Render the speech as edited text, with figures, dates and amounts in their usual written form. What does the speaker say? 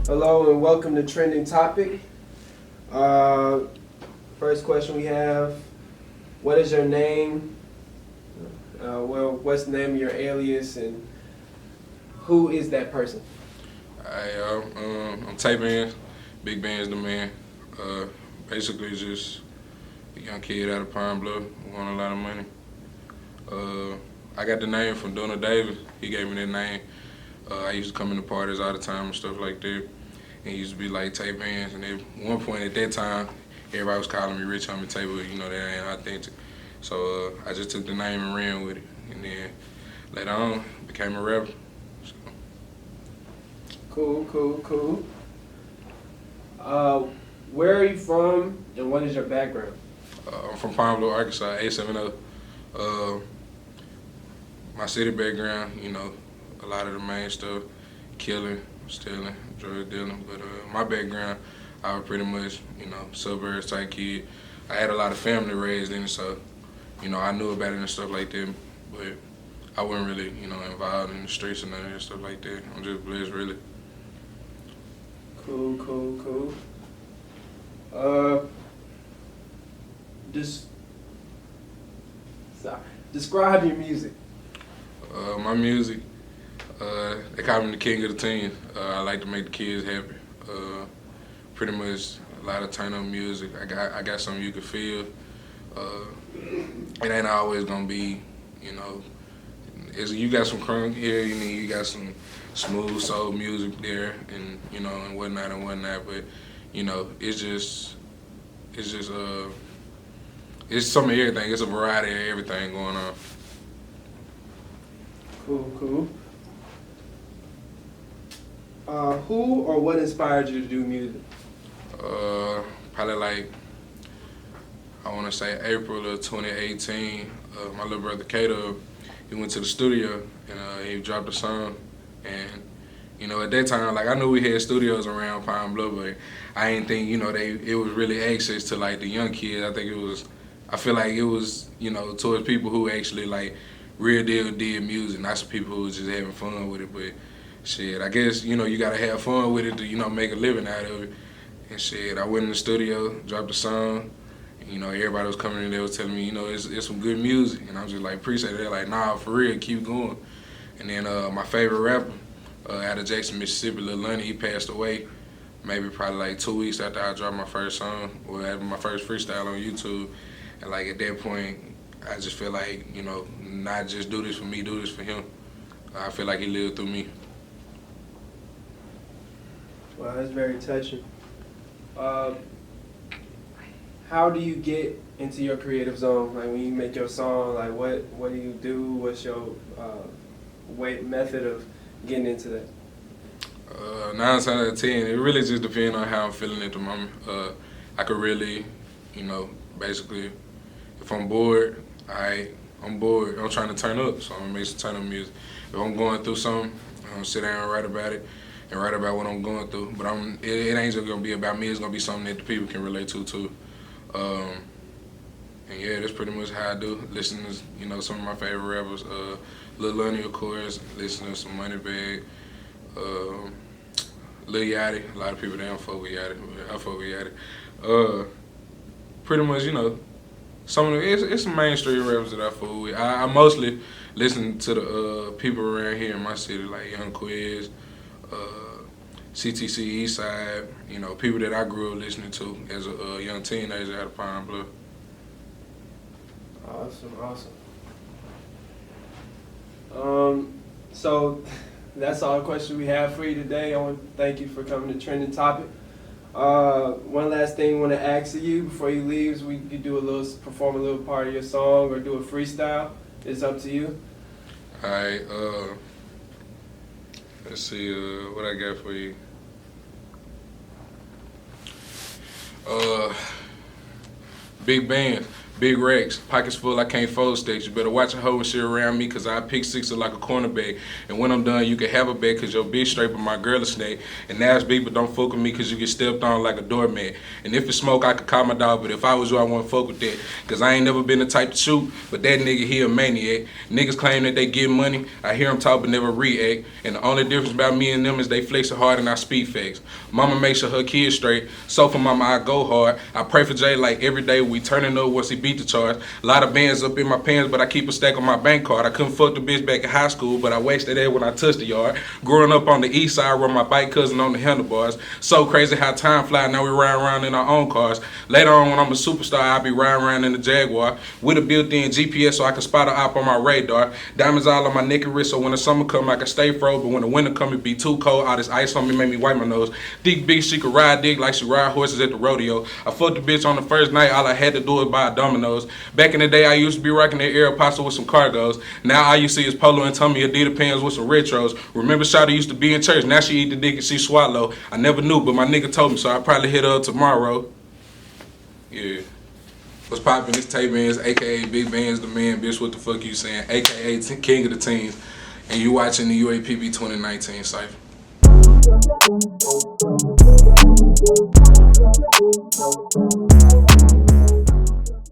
Hello and welcome to Trending Topic. First question we have, what is your name? What's the name of your alias and who is that person? I'm Tay Bandz, Big Bandz the man. Basically just a young kid out of Pine Bluff, won a lot of money. I got the name from Donald Davis. He gave me that name. I used to come into parties all the time and stuff like that. And it used to be like Tay Bandz. And at one point at that time, everybody was calling me Rich Homie Tay, but that ain't authentic. So I just took the name and ran with it. And then later on, became a rapper. So. Cool. Where are you from and what is your background? I'm from Pine Bluff, Arkansas, 870. My city background, a lot of the main stuff, killing, stealing, drug dealing. But my background, I was pretty much, suburbs type kid. I had a lot of family raised in it, so, I knew about it and stuff like that. But I wasn't really, involved in the streets and none of that stuff like that. I'm just blessed, really. Cool. Describe your music. My music, they call me the king of the teens. I like to make the kids happy. Pretty much a lot of turn up music. I got something you can feel. It ain't always gonna be, you got some crunk here, you got some smooth soul music there, and and whatnot. But it's some of everything. It's a variety of everything going on. Cool. Who or what inspired you to do music? Probably like, I want to say April of 2018. My little brother Kato, he went to the studio and he dropped a song. And at that time, like I knew we had studios around Pine Bluff, but I didn't think it was really access to like the young kids. I feel like it was towards people who actually like real deal did music, not some people who was just having fun with it. But shit, I guess you gotta have fun with it to make a living out of it. And shit, I went in the studio, dropped a song. And, everybody was coming in there was telling me it's some good music, and I was just like appreciate it. Like nah, for real, keep going. And then my favorite rapper out of Jackson, Mississippi, Lil Lunny, he passed away. Maybe probably like 2 weeks after I dropped my first song, or after my first freestyle on YouTube. And like at that point, I just feel like, not just do this for me, do this for him. I feel like he lived through me. Wow, that's very touching. How do you get into your creative zone? Like when you make your song, like what do you do? What's your method of getting into that? 9 times out of 10, it really just depends on how I'm feeling at the moment. I could really, basically, if I'm bored, I'm bored. I'm trying to turn up, so I'm gonna make some turn up music. If I'm going through something, I'm gonna sit down and write about it and write about what I'm going through. But it ain't just gonna be about me. It's gonna be something that the people can relate to too. And yeah, that's pretty much how I do. Listen to some of my favorite rappers. Lil Lunny, of course. Listen to some Moneybagg. Lil Yachty. A lot of people they don't fuck with Yachty. I fuck with Yachty. Pretty much, some of it's some mainstream rappers that I fuck with. I mostly listen to the people around here in my city, like Young Quiz, CTC Eastside. People that I grew up listening to as a young teenager out of Pine Bluff. Awesome. So that's all the questions we have for you today. I want to thank you for coming to Trending Topic. One last thing I want to ask of you before you leave is we could perform a little part of your song or do a freestyle. It's up to you. All right. Let's see what I got for you. Big Bandz. Big racks, pockets full, I can't fold sticks. You better watch a hoe and shit around me, cause I pick sixes like a cornerback. And when I'm done, you can have a bet, cause your bitch straight, but my girl a snake. And Nash B, but don't fuck with me, cause you get stepped on like a doormat. And if it's smoke, I could call my dog, but if I was you, I wouldn't fuck with that. Cause I ain't never been the type to shoot, but that nigga, he a maniac. Niggas claim that they get money, I hear them talk but never react. And the only difference about me and them is they flexing hard and I speed facts. Mama makes sure her kids straight, so for mama I go hard. I pray for Jay like every day, we turning up once he beat the charge. A lot of bands up in my pants, but I keep a stack on my bank card. I couldn't fuck the bitch back in high school, but I wasted that when I touched the yard. Growing up on the east side, rode my bike cousin on the handlebars. So crazy how time fly, now we ride around in our own cars. Later on when I'm a superstar, I'll be riding around in the Jaguar with a built-in GPS so I can spot an op on my radar. Diamonds all on my neck and wrist, so when the summer come I can stay froze, but when the winter come it be too cold. All this ice on me make me wipe my nose. Thick bitch, she could ride dick like she ride horses at the rodeo. I fucked the bitch on the first night, all I had to do was buy a Domino's. Back in the day, I used to be rocking that Aeropostale with some cargos. Now all you see is polo and tummy Adidas pants with some retros. Remember Shawty used to be in church, now she eat the dick and she swallow. I never knew, but my nigga told me, so I probably hit her up tomorrow. Yeah. What's poppin'? It's Tay Bandz, aka Big Bandz the man, bitch, what the fuck you saying? Aka King of the Teens. And you watching the UAPB 2019 cypher.